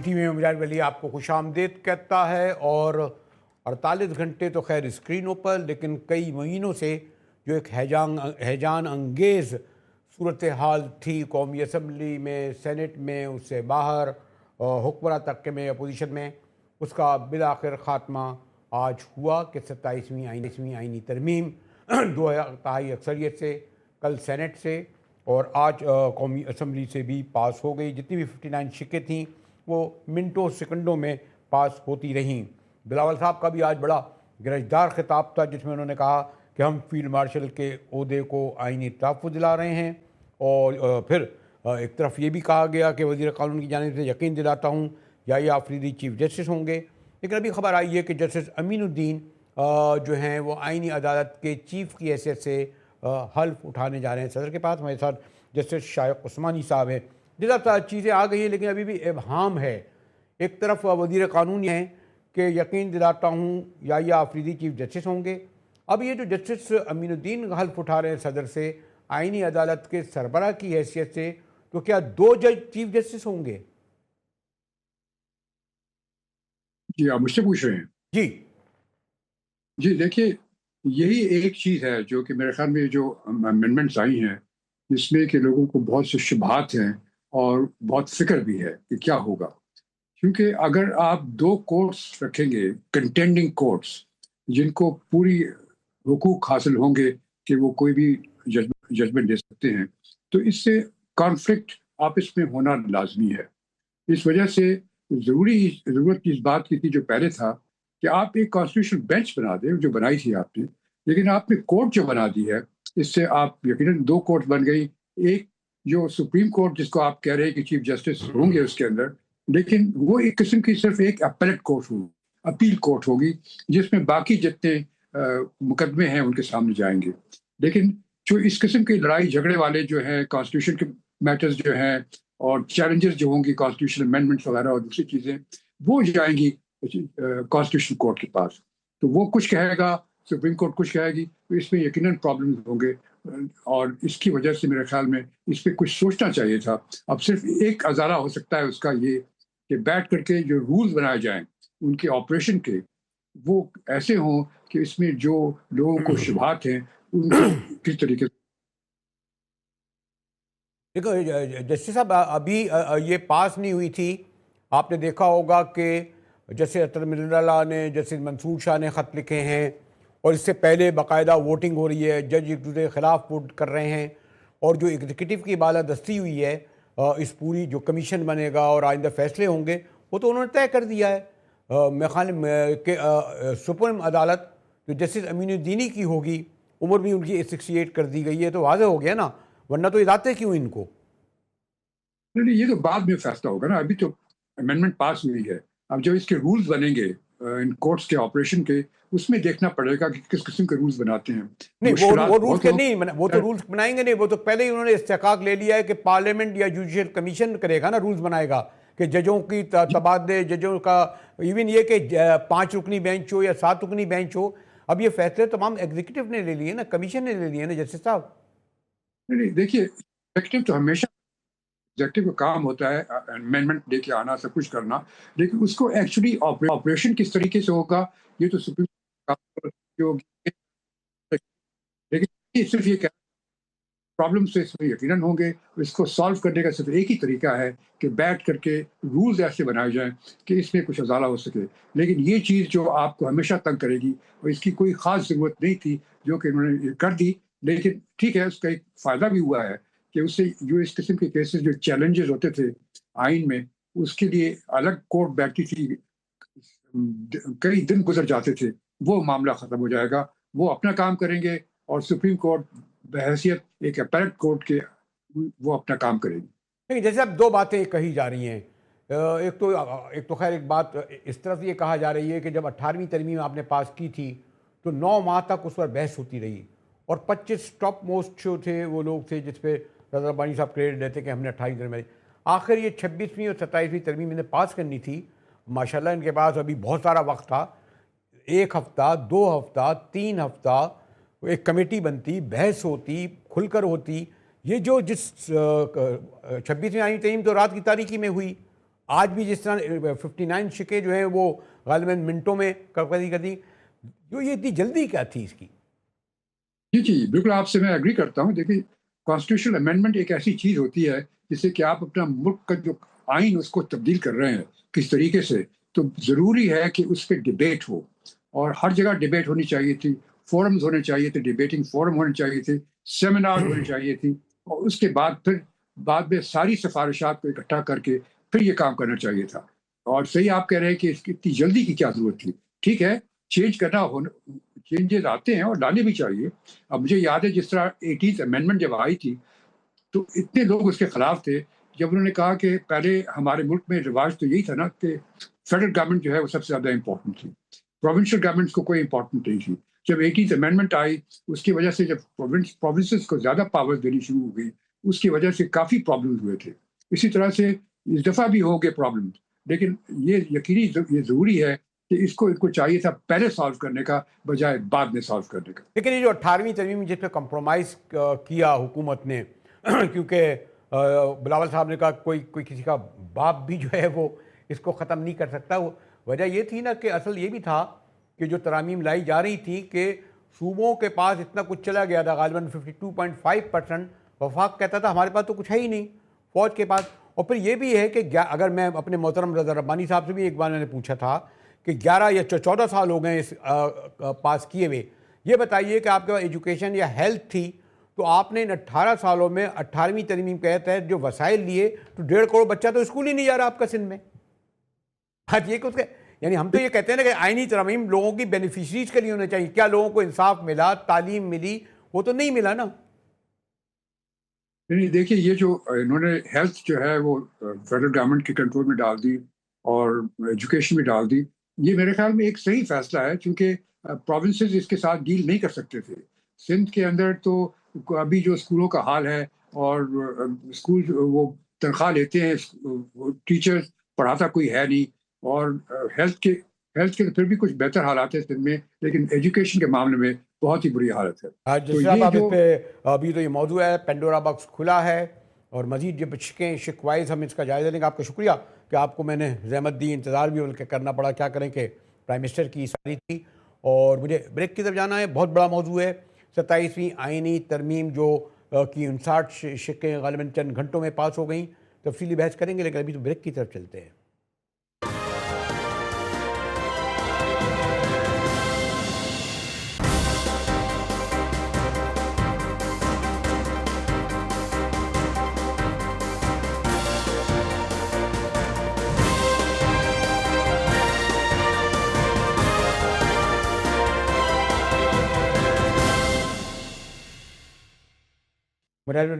T V میں مجاہد ولی آپ کو خوش آمدید کہتا ہے۔ اور 48 گھنٹے تو خیر اسکرینوں پر، لیکن کئی مہینوں سے جو ایک ہیجان انگیز صورتحال تھی قومی اسمبلی میں، سینٹ میں، اس سے باہر حکمراں طبقے میں، اپوزیشن میں، اس کا بالآخر خاتمہ آج ہوا کہ 27ویں آئینی ترمیم دو تہائی اکثریت سے کل سینٹ سے اور آج قومی اسمبلی سے بھی پاس ہو گئی۔ جتنی بھی 59 شقیں تھیں وہ منٹوں سیکنڈوں میں پاس ہوتی رہیں۔ بلاول صاحب کا بھی آج بڑا گرجدار خطاب تھا، جس میں انہوں نے کہا کہ ہم فیلڈ مارشل کے عہدے کو آئینی تحفظ دلا رہے ہیں، اور پھر ایک طرف یہ بھی کہا گیا کہ وزیر قانون کی جانب سے یقین دلاتا ہوں یحییٰ آفریدی چیف جسٹس ہوں گے۔ لیکن ابھی خبر آئی ہے کہ جسٹس امین الدین جو ہیں وہ آئینی عدالت کے چیف کی حیثیت سے حلف اٹھانے جا رہے ہیں صدر کے پاس۔ ہمارے ساتھ جسٹس شائق عثمانی صاحب ہیں۔ جزا چیزیں آ گئی ہیں، لیکن ابھی بھی ابہام ہے۔ ایک طرف وزیر قانون یہ ہیں کہ یقین دلاتا ہوں یحییٰ آفریدی چیف جسٹس ہوں گے۔ اب یہ جو جسٹس امین الدین حلف اٹھا رہے ہیں صدر سے آئینی عدالت کے سربراہ کی حیثیت سے، تو کیا 2 جج چیف جسٹس ہوں گے؟ جی آپ مجھ سے پوچھ رہے ہیں؟ جی دیکھیے، یہی ایک چیز ہے جو کہ میرے خیال میں جو امینڈمنٹس آئی ہیں، جس میں کہ لوگوں کو بہت سے شبہات ہیں اور بہت فکر بھی ہے کہ کیا ہوگا۔ کیونکہ اگر آپ 2 کورٹس رکھیں گے، کنٹینڈنگ کورٹس، جن کو پوری حقوق حاصل ہوں گے کہ وہ کوئی بھی ججمنٹ دے سکتے ہیں، تو اس سے کانفلکٹ آپس میں ہونا لازمی ہے۔ اس وجہ سے ضرورت اس بات کی تھی جو پہلے تھا کہ آپ ایک کانسٹیٹیوشن بینچ بنا دیں، جو بنائی تھی آپ نے، لیکن آپ نے کورٹ جو بنا دی ہے، اس سے آپ یقیناً 2 کورٹ بن گئی۔ ایک جو سپریم کورٹ جس کو آپ کہہ رہے ہیں کہ چیف جسٹس ہوں گے اس کے اندر، لیکن وہ ایک قسم کی صرف ایک اپیلیٹ کورٹ ہوگی، اپیل کورٹ ہوگی، جس میں باقی جتنے مقدمے ہیں ان کے سامنے جائیں گے۔ لیکن جو اس قسم کے لڑائی جھگڑے والے جو ہیں کانسٹیٹیوشن کے میٹرز جو ہیں اور چیلنجز جو ہوں گی کانسٹیٹیوشن امینڈمنٹس وغیرہ اور دوسری چیزیں، وہ جائیں گی کانسٹیٹیوشن کورٹ کے پاس۔ تو وہ کچھ کہے گا، سپریم کورٹ کچھ کہے گی، تو اس میں یقیناً پرابلم ہوں گے، اور اس کی وجہ سے میرے خیال میں اس پہ کچھ سوچنا چاہیے تھا۔ اب صرف ایک ازالہ ہو سکتا ہے اس کا، یہ کہ بیٹھ کر کے جو رولز بنائے جائیں ان کے آپریشن کے، وہ ایسے ہوں کہ اس میں جو لوگوں کو شبہات ہیں ان کو کس طریقے سے۔ دیکھو جسٹس صاحب، ابھی یہ پاس نہیں ہوئی تھی۔ آپ نے دیکھا ہوگا کہ جسٹس اطہر اللہ نے، جسٹس منصور شاہ نے خط لکھے ہیں، اور اس سے پہلے باقاعدہ ووٹنگ ہو رہی ہے، جج ایک دوسرے کے خلاف ووٹ کر رہے ہیں، اور جو ایگزیکٹو کی بالادستی ہوئی ہے اس پوری جو کمیشن بنے گا اور آئندہ فیصلے ہوں گے، وہ تو انہوں نے طے کر دیا ہے۔ میرے خیال میں کہ سپریم عدالت جو جسٹس امین الدینی کی ہوگی، عمر بھی ان کی 68 کر دی گئی ہے، تو واضح ہو گیا نا، ورنہ تو لاتے کیوں ان کو؟ نہیں، یہ تو بعد میں فیصلہ ہوگا نا، ابھی تو امینڈمنٹ پاس ہوئی ہے۔ اب جو اس کے رولز بنیں گے ان کورٹس کے آپریشن کے، اس میں دیکھنا پڑے گا کہ کس قسم کے رولز بناتے ہیں۔ نہیں، وہ رولز کے نہیں، وہ تو رولز بنائیں گے نہیں، وہ تو پہلے ہی انہوں نے استحقاق لے لیا ہے کہ پارلیمنٹ یا جوڈیشل کمیشن کرے گا نا، رولز بنائے گا کہ ججوں کی تبادلے، ججوں کا، ایون یہ کہ 5 رکنی بینچ ہو یا 7 رکنی بینچ ہو، اب یہ فیصلے تمام ایگزیکٹو نے لے لیے نا، کمیشن نے لے لیے نا جسٹس صاحب۔ نہیں، دیکھیے، ایگزیکٹو تو ہمیشہ ایگزیکٹو کا کام ہوتا ہے امینڈمنٹ لے کے آنا، سب کچھ کرنا، لیکن اس کو ایکچولی آپریشن کس طریقے سے ہوگا یہ تو سپریم کورٹ، لیکن یہ صرف یہ پرابلمس اس میں یقیناً ہوں گے۔ اس کو سالو کرنے کا صرف ایک ہی طریقہ ہے کہ بیٹھ کر کے رولز ایسے بنائے جائیں کہ اس میں کچھ ازالہ ہو سکے۔ لیکن یہ چیز جو آپ کو ہمیشہ تنگ کرے گی، اور اس کی کوئی خاص ضرورت نہیں تھی جو کہ انہوں نے کر دی، لیکن ٹھیک ہے، اس کا ایک فائدہ بھی ہوا ہے کہ اس سے جو اس قسم کے کیسز جو چیلنجز ہوتے تھے آئین میں، اس کے لیے الگ کورٹ بیٹھتی تھی، کئی دن گزر جاتے تھے، وہ معاملہ ختم ہو جائے گا۔ وہ اپنا کام کریں گے اور سپریم کورٹ بحیثیت ایک اپیلیٹ کورٹ کے وہ اپنا کام کرے گی۔ نہیں، جیسے اب 2 باتیں کہی جا رہی ہیں۔ ایک تو خیر ایک بات اس طرف یہ کہا جا رہی ہے کہ جب 18ویں ترمیم آپ نے پاس کی تھی تو 9 ماہ تک اس پر بحث ہوتی رہی، اور 25 ٹاپ موسٹ جو تھے وہ لوگ تھے جس پہ رضا ربانی صاحب کریڈٹ دیتے کہ ہم نے 28 دن میں، آخر یہ 26ویں اور 27ویں ترمیم انہیں پاس کرنی تھی۔ ماشاءاللہ ان کے پاس ابھی بہت سارا وقت تھا، 1 ہفتہ، 2 ہفتہ، 3 ہفتہ، ایک کمیٹی بنتی، بحث ہوتی، کھل کر ہوتی۔ یہ جو 26ویں آئینی ترمیم تو رات کی تاریکی میں ہوئی، آج بھی جس طرح 59 شکیں جو ہیں وہ غالباً منٹوں میں کر دی جو یہ اتنی جلدی کیا تھی اس کی؟ جی بالکل آپ سے میں ایگری کرتا ہوں. دیکھیے کانسٹیٹیوشنل امینڈمنٹ ایک ایسی چیز ہوتی ہے جس سے کہ آپ اپنا ملک کا جو آئین اس کو تبدیل کر رہے ہیں کس طریقے سے، تو ضروری ہے کہ اس پہ ڈبیٹ ہو، اور ہر جگہ ڈبیٹ ہونی چاہیے تھی، فورمز ہونے چاہیے تھے، ڈبیٹنگ فورم ہونے چاہیے تھے، سیمینار ہونے چاہیے تھی، اور اس کے بعد میں ساری سفارشات کو اکٹھا کر کے پھر یہ کام کرنا چاہیے تھا. اور صحیح آپ کہہ رہے ہیں کہ اس کی اتنی جلدی کی کیا ضرورت تھی. ٹھیک ہے، چینج کرنا ہونا، چینجز آتے ہیں اور ڈالنے بھی چاہیے. اب مجھے یاد ہے جس طرح 18th امینڈمنٹ جب آئی تھی تو اتنے لوگ اس کے خلاف تھے، جب انہوں نے کہا کہ پہلے ہمارے ملک میں رواج تو یہی تھا نا کہ فیڈرل گورنمنٹ جو ہے وہ سب سے زیادہ امپورٹنٹ تھی، پروونشل گورنمنٹس کو کوئی امپورٹنٹ نہیں تھی. جب 18th امینڈمنٹ آئی اس کی وجہ سے جب پروونسز کو زیادہ پاور دینی شروع ہو گئی، اس کی وجہ سے کافی پرابلمز ہوئے تھے. اسی طرح سے اس دفعہ بھی ہو گئے پرابلم، لیکن یہ یہ ضروری ہے کہ اس کو چاہیے تھا پہلے سالو کرنے کا بجائے بعد میں سالو کرنے کا. لیکن یہ جو 18ویں ترمیم جس پہ کمپرومائز کیا حکومت نے کیونکہ بلاول صاحب نے کہا کوئی کسی کا باپ بھی جو ہے وہ اس کو ختم نہیں کر سکتا. وجہ یہ تھی نا کہ اصل یہ بھی تھا کہ جو ترامیم لائی جا رہی تھی کہ صوبوں کے پاس اتنا کچھ چلا گیا تھا، غالباً 52.5%. وفاق کہتا تھا ہمارے پاس تو کچھ ہے ہی نہیں فوج کے پاس. اور پھر یہ بھی ہے کہ اگر میں اپنے محترم رضا ربانی صاحب سے بھی ایک بار میں نے پوچھا تھا کہ 11 یا 14 سال ہو گئے اس پاس کیے ہوئے، یہ بتائیے کہ آپ کے پاس ایجوکیشن یا ہیلتھ تھی تو آپ نے ان 18 سالوں میں 18ویں ترمیم کے تحت جو وسائل لیے تو 1.5 کروڑ بچہ تو اسکول ہی نہیں جا رہا آپ کا سندھ میں. بات یہ کہ اس کے یعنی ہم تو یہ کہتے ہیں نا کہ آئینی ترمیم لوگوں کی بینیفیشریز کے لیے ہونے چاہیے. کیا لوگوں کو انصاف ملا، تعلیم ملی؟ وہ تو نہیں ملا نا. نہیں دیکھیے، یہ جو انہوں نے ہیلتھ جو ہے وہ فیڈرل گورنمنٹ کے کنٹرول میں ڈال دی اور ایجوکیشن میں ڈال دی، یہ میرے خیال میں ایک صحیح فیصلہ ہے، کیونکہ پروونسز اس کے ساتھ ڈیل نہیں کر سکتے تھے. سندھ کے اندر تو ابھی جو اسکولوں کا حال ہے، اور اسکول وہ تنخواہ لیتے ہیں ٹیچر، پڑھاتا کوئی ہے نہیں، اور ہیلتھ کے پھر بھی کچھ بہتر حالات ہیں سندھ میں، لیکن ایجوکیشن کے معاملے میں بہت ہی بری حالت ہے. تو جس صاحب یہ آپ اس جو پہ ابھی تو یہ موضوع ہے، پینڈورا باکس کھلا ہے اور مزید جو شکوائز ہم اس کا جائزہ لیں گے. آپ کا شکریہ کہ آپ کو میں نے زحمت دی، انتظار بھی بلکہ کرنا پڑا. کیا کریں کہ پرائم منسٹر کی ساری تھی اور مجھے بریک کی طرف جانا ہے. بہت بڑا موضوع ہے 27ویں آئینی ترمیم جو کی 59 شکیں غالباً چند گھنٹوں میں پاس ہو گئیں. تفصیلی بحث کریں گے لیکن ابھی تو بریک کی طرف چلتے ہیں.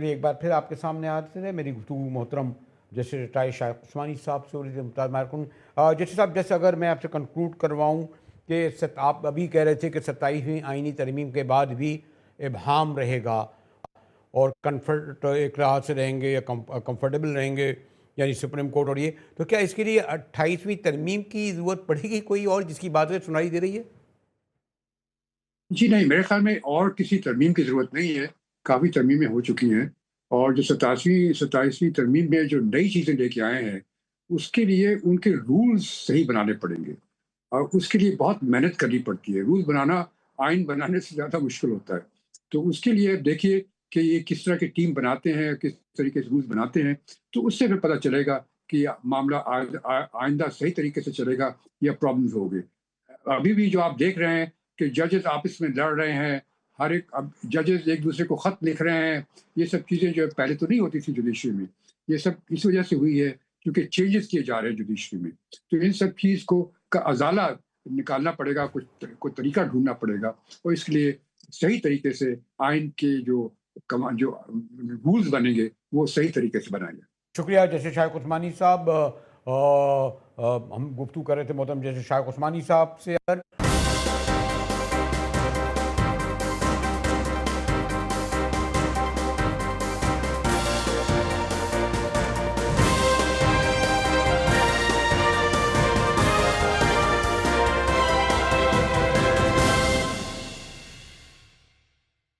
ایک بار پھر آپ کے سامنے آتے ہیں. میری گفتگو محترم جسٹس ریٹائر شائق عثمانی صاحب سے ہو رہی تھی. ممتاز مارکن جسٹس صاحب، جیسے اگر میں آپ سے کنکلوڈ کرواؤں کہ آپ ابھی کہہ رہے تھے کہ 27ویں آئینی ترمیم کے بعد بھی ابہام رہے گا اور کنفرٹ ایک لحاظ سے رہیں گے یا کمفرٹیبل رہیں گے، یعنی سپریم کورٹ. اور یہ تو کیا اس کے لیے 28ویں ترمیم کی ضرورت پڑے گی کوئی اور جس کی باتیں سنائی دے رہی ہے؟ جی نہیں، میرے خیال میں اور کسی ترمیم کی ضرورت نہیں ہے. کافی ترمیمیں ہو چکی ہیں، اور جو 27ویں ترمیم میں جو نئی چیزیں لے کے آئے ہیں اس کے لیے ان کے رولز صحیح بنانے پڑیں گے، اور اس کے لیے بہت محنت کرنی پڑتی ہے. رولز بنانا آئین بنانے سے زیادہ مشکل ہوتا ہے. تو اس کے لیے دیکھیے کہ یہ کس طرح کی ٹیم بناتے ہیں، کس طریقے سے رولز بناتے ہیں، تو اس سے پھر پتہ چلے گا کہ معاملہ آئندہ صحیح طریقے سے چلے گا یا پرابلمز ہو گئے. ابھی بھی جو آپ دیکھ رہے ہیں کہ ججز آپس میں لڑ رہے ہیں، ہر ایک اب ججز ایک دوسرے کو خط لکھ رہے ہیں. یہ سب چیزیں جو پہلے تو نہیں ہوتی تھی جوڈیشری میں، یہ سب اس وجہ سے ہوئی ہے کیونکہ چینجز کیے جا رہے ہیں جوڈیشری میں. تو ان سب چیز کا ازالہ نکالنا پڑے گا، کوئی طریقہ ڈھونڈنا پڑے گا، اور اس کے لیے صحیح طریقے سے آئین کے جو رولز بنیں گے وہ صحیح طریقے سے بنائیں گے. شکریہ جسٹس شائق عثمانی صاحب. ہم گفتگو کر رہے تھے محترم جسٹس شائق عثمانی صاحب سے.